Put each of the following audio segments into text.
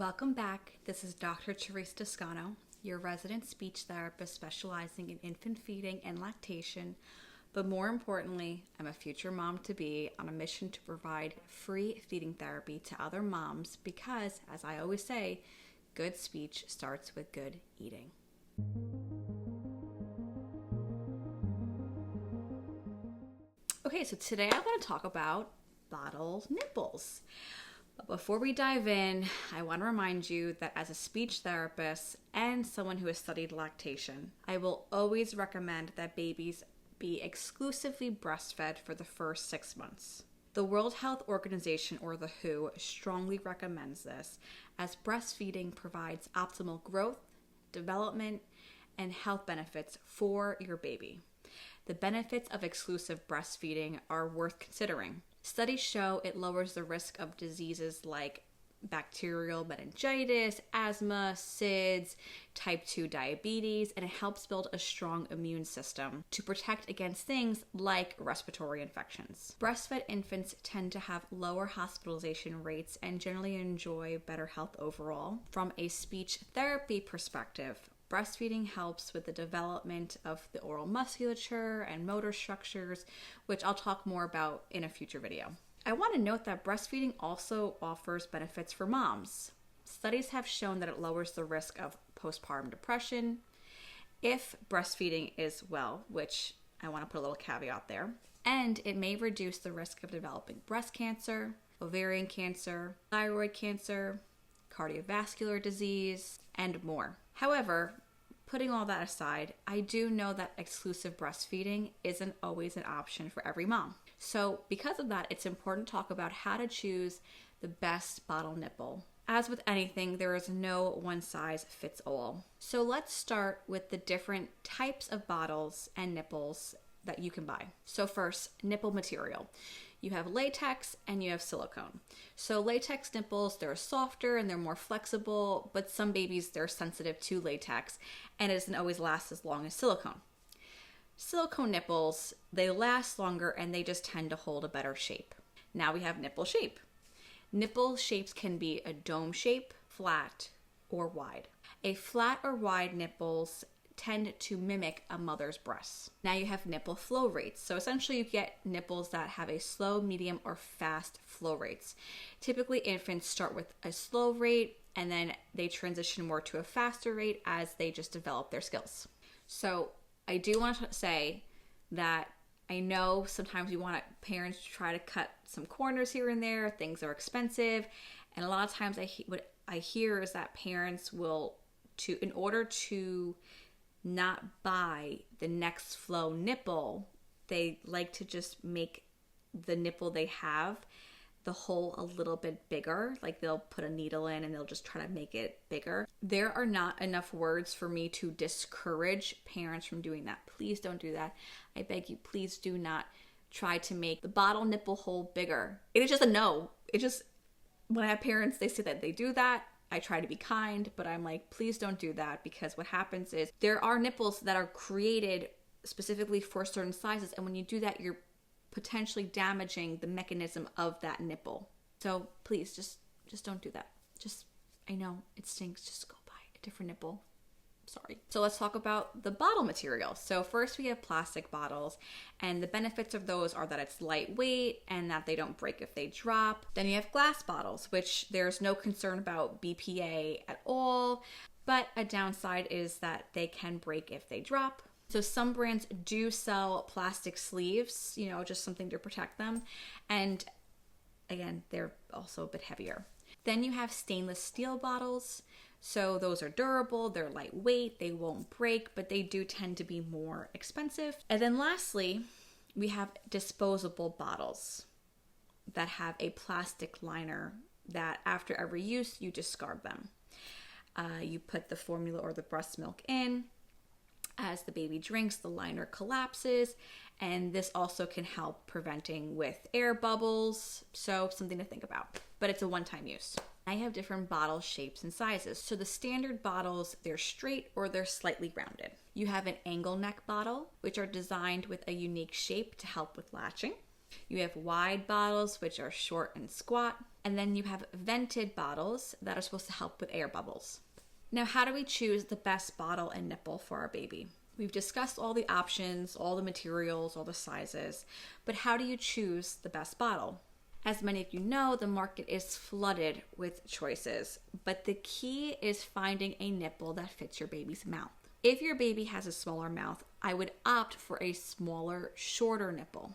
Welcome back. This is Dr. Teresa Toscano, your resident speech therapist specializing in infant feeding and lactation. But more importantly, I'm a future mom-to-be on a mission to provide free feeding therapy to other moms because, as I always say, good speech starts with good eating. Okay, so today I want to talk about bottle nipples. But before we dive in, I want to remind you that as a speech therapist and someone who has studied lactation, I will always recommend that babies be exclusively breastfed for the first 6 months. The World Health Organization, or the WHO, strongly recommends this as breastfeeding provides optimal growth, development, and health benefits for your baby. The benefits of exclusive breastfeeding are worth considering. Studies show it lowers the risk of diseases like bacterial meningitis, asthma, SIDS, type 2 diabetes, and it helps build a strong immune system to protect against things like respiratory infections. Breastfed infants tend to have lower hospitalization rates and generally enjoy better health overall. From a speech therapy perspective, breastfeeding helps with the development of the oral musculature and motor structures, which I'll talk more about in a future video. I want to note that breastfeeding also offers benefits for moms. Studies have shown that it lowers the risk of postpartum depression if breastfeeding is well, which I want to put a little caveat there, and it may reduce the risk of developing breast cancer, ovarian cancer, thyroid cancer, cardiovascular disease, and more. However, putting all that aside, I do know that exclusive breastfeeding isn't always an option for every mom. So because of that, it's important to talk about how to choose the best bottle nipple. As with anything, there is no one size fits all. So let's start with the different types of bottles and nipples that you can buy. So first, nipple material. You have latex and you have silicone. So latex nipples, they're softer and they're more flexible, but some babies, they're sensitive to latex and it doesn't always last as long as silicone. Silicone nipples, they last longer and they just tend to hold a better shape. Now we have nipple shape. Nipple shapes can be a dome shape, flat, or wide. A flat or wide nipples tend to mimic a mother's breasts. Now you have nipple flow rates. So essentially you get nipples that have a slow, medium, or fast flow rates. Typically infants start with a slow rate and then they transition more to a faster rate as they just develop their skills. So I do want to say that I know sometimes you want parents to try to cut some corners here and there. Things are expensive. And a lot of times what I hear is that parents will, in order to not buy the next flow nipple, they like to just make the nipple they have, the hole a little bit bigger. Like they'll put a needle in and they'll just try to make it bigger. There are not enough words for me to discourage parents from doing that. Please don't do that. I beg you, please do not try to make the bottle nipple hole bigger. It is just a no. When I have parents, they say that they do that. I try to be kind, but I'm like, please don't do that, because what happens is there are nipples that are created specifically for certain sizes, and when you do that, you're potentially damaging the mechanism of that nipple. So please, just don't do that. I know it stinks, just go buy a different nipple. Sorry. So let's talk about the bottle material. So first we have plastic bottles, and the benefits of those are that it's lightweight and that they don't break if they drop. Then you have glass bottles, which there's no concern about BPA at all, but a downside is that they can break if they drop. So some brands do sell plastic sleeves, just something to protect them. And again, they're also a bit heavier. Then you have stainless steel bottles. So those are durable, they're lightweight, they won't break, but they do tend to be more expensive. And then lastly, we have disposable bottles that have a plastic liner that after every use, you discard them. You put the formula or the breast milk in. As the baby drinks, the liner collapses, and this also can help preventing with air bubbles, so something to think about. But it's a one-time use. I have different bottle shapes and sizes. So the standard bottles, they're straight or they're slightly rounded. You have an angle neck bottle, which are designed with a unique shape to help with latching. You have wide bottles, which are short and squat. And then you have vented bottles that are supposed to help with air bubbles. Now, how do we choose the best bottle and nipple for our baby? We've discussed all the options, all the materials, all the sizes, but how do you choose the best bottle? As many of you know, the market is flooded with choices, but the key is finding a nipple that fits your baby's mouth. If your baby has a smaller mouth, I would opt for a smaller, shorter nipple.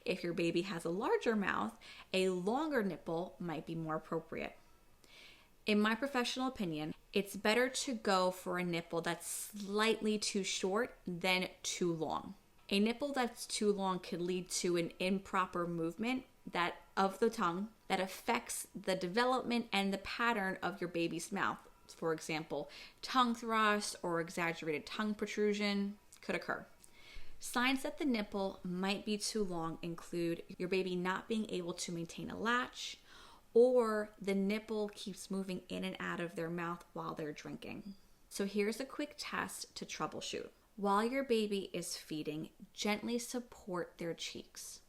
If your baby has a larger mouth, a longer nipple might be more appropriate. In my professional opinion, it's better to go for a nipple that's slightly too short than too long. A nipple that's too long could lead to an improper movement of the tongue that affects the development and the pattern of your baby's mouth. For example, tongue thrust or exaggerated tongue protrusion could occur. Signs that the nipple might be too long include your baby not being able to maintain a latch, or the nipple keeps moving in and out of their mouth while they're drinking. So here's a quick test to troubleshoot. While your baby is feeding, gently support their cheeks.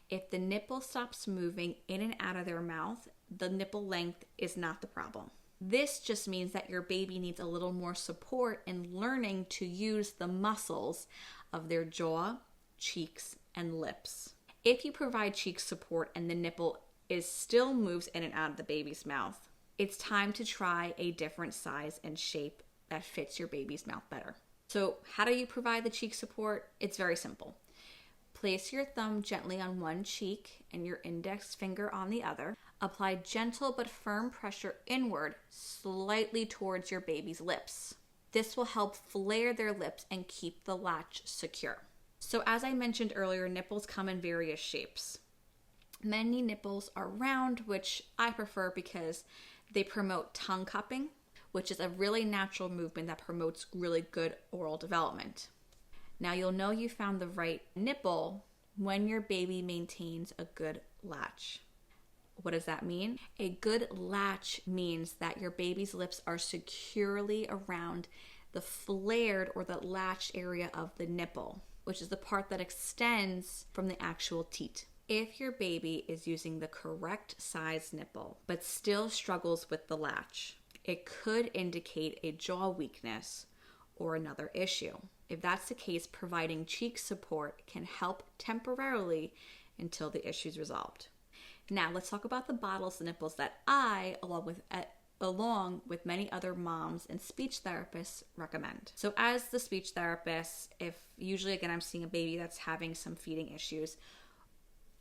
If the nipple stops moving in and out of their mouth, the nipple length is not the problem. This just means that your baby needs a little more support in learning to use the muscles of their jaw, cheeks, and lips. If you provide cheek support and the nipple still moves in and out of the baby's mouth, it's time to try a different size and shape that fits your baby's mouth better. So how do you provide the cheek support? It's very simple. Place your thumb gently on one cheek and your index finger on the other. Apply gentle but firm pressure inward, slightly towards your baby's lips. This will help flare their lips and keep the latch secure. So as I mentioned earlier, nipples come in various shapes. Many nipples are round, which I prefer because they promote tongue cupping, which is a really natural movement that promotes really good oral development. Now you'll know you found the right nipple when your baby maintains a good latch. What does that mean? A good latch means that your baby's lips are securely around the flared or the latch area of the nipple, which is the part that extends from the actual teat. If your baby is using the correct size nipple but still struggles with the latch, it could indicate a jaw weakness or another issue. If that's the case, providing cheek support can help temporarily until the issue is resolved. Now, let's talk about the bottles and nipples that I, along with many other moms and speech therapists, recommend. So as the speech therapist, if usually, again, I'm seeing a baby that's having some feeding issues,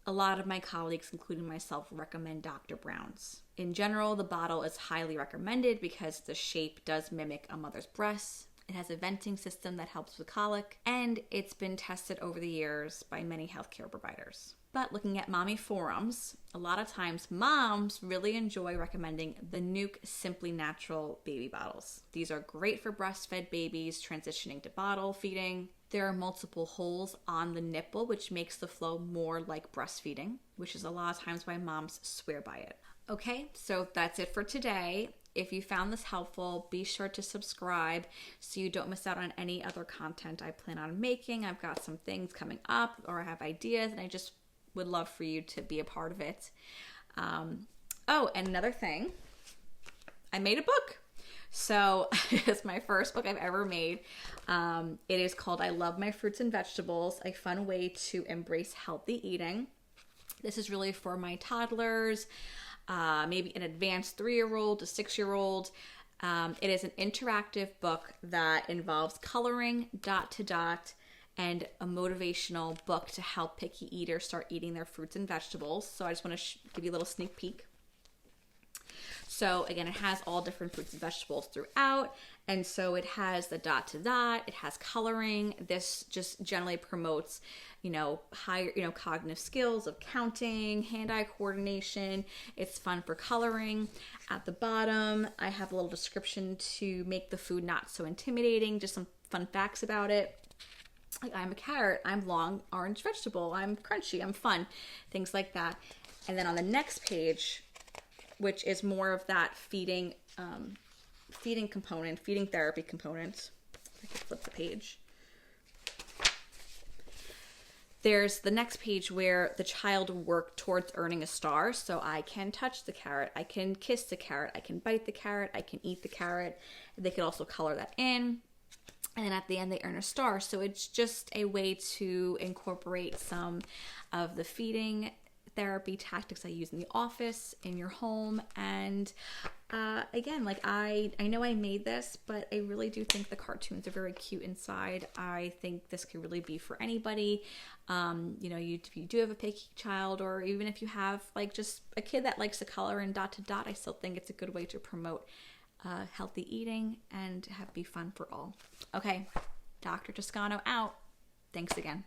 a lot of my colleagues, including myself, recommend Dr. Brown's. In general, the bottle is highly recommended because the shape does mimic a mother's breast. It has a venting system that helps with colic, and it's been tested over the years by many healthcare providers. But looking at mommy forums, a lot of times moms really enjoy recommending the Nuke Simply Natural baby bottles. These are great for breastfed babies transitioning to bottle feeding. There are multiple holes on the nipple, which makes the flow more like breastfeeding, which is a lot of times why moms swear by it. Okay, so that's it for today. If you found this helpful, be sure to subscribe so you don't miss out on any other content I plan on making. I've got some things coming up, or I have ideas, and I just would love for you to be a part of it. Oh, and another thing, I made a book. So it's my first book I've ever made. It is called I Love My Fruits and Vegetables, a fun way to embrace healthy eating. This is really for my toddlers, maybe an advanced 3-year-old to 6-year-old. It is an interactive book that involves coloring, dot to dot, and a motivational book to help picky eaters start eating their fruits and vegetables. So I just want to give you a little sneak peek. So again, it has all different fruits and vegetables throughout. And so it has the dot to dot, it has coloring. This just generally promotes, higher, cognitive skills of counting, hand-eye coordination. It's fun for coloring. At the bottom, I have a little description to make the food not so intimidating, just some fun facts about it. Like, I'm a carrot, I'm long orange vegetable, I'm crunchy, I'm fun, things like that. And then on the next page, which is more of that feeding component, feeding therapy component. If I could flip the page. there's the next page where the child worked towards earning a star. So I can touch the carrot, I can kiss the carrot, I can bite the carrot, I can eat the carrot. They could also color that in. And then at the end, they earn a star. So it's just a way to incorporate some of the feeding therapy tactics I use in the office, in your home. And again, like I know I made this, but I really do think the cartoons are very cute inside. I think this could really be for anybody. You know, if you do have a picky child, or even if you have like just a kid that likes to color and dot to dot, I still think it's a good way to promote healthy eating and be fun for all. Okay, Dr. Toscano out. Thanks again.